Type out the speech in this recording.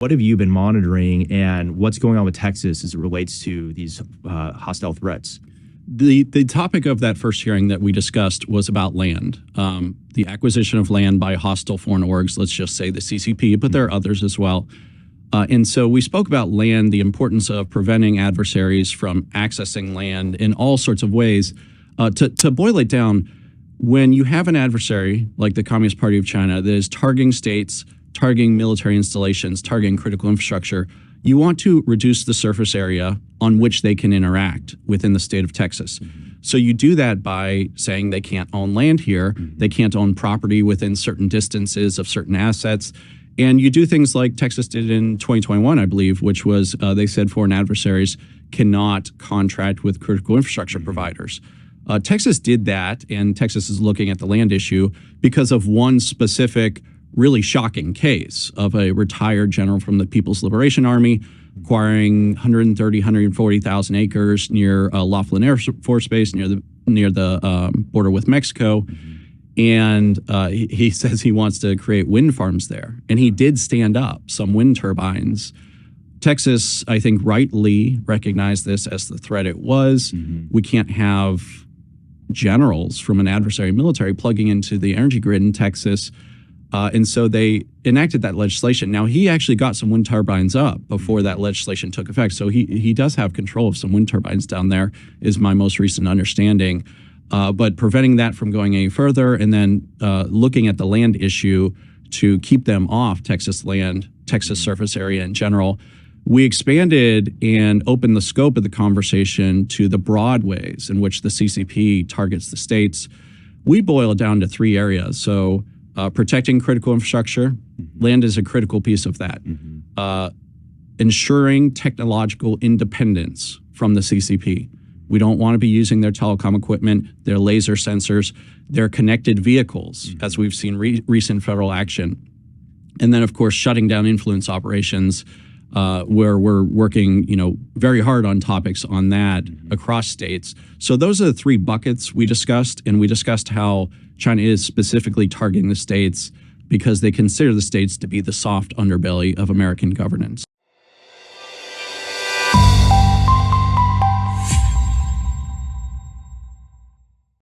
What have you been monitoring, and what's going on with Texas as it relates to these hostile threats? The topic of that first hearing that we discussed was about land, the acquisition of land by hostile foreign orgs, let's just say the CCP, but there are others as well. And so we spoke about land, the importance of preventing adversaries from accessing land in all sorts of ways. To boil it down, when you have an adversary like the Communist Party of China that is targeting states, targeting military installations, targeting critical infrastructure, you want to reduce the surface area on which they can interact within the state of Texas. So you do that by saying they can't own land here, they can't own property within certain distances of certain assets. And you do things like Texas did in 2021, I believe, which was they said foreign adversaries cannot contract with critical infrastructure providers. Texas did that, and Texas is looking at the land issue because of one specific really shocking case of a retired general from the People's Liberation Army acquiring 130, 140,000 acres near Laughlin Air Force Base near the border with Mexico. And he says he wants to create wind farms there. And he did stand up some wind turbines. Texas, I think, rightly recognized this as the threat it was. We can't have generals from an adversary military plugging into the energy grid in Texas. And so they enacted that legislation. Now, he actually got some wind turbines up before that legislation took effect. So he does have control of some wind turbines down there, is my most recent understanding. But preventing that from going any further, and then looking at the land issue to keep them off Texas land, Texas surface area in general, we expanded and opened the scope of the conversation to the broad ways in which the CCP targets the states. We boil it down to three areas. So protecting critical infrastructure, land is a critical piece of that. Ensuring technological independence from the CCP. We don't want to be using their telecom equipment, their laser sensors, their connected vehicles, as we've seen recent federal action. And then, of course, shutting down influence operations, where we're working, very hard on topics on that across states. So those are the three buckets we discussed, and we discussed how China is specifically targeting the states because they consider the states to be the soft underbelly of American governance.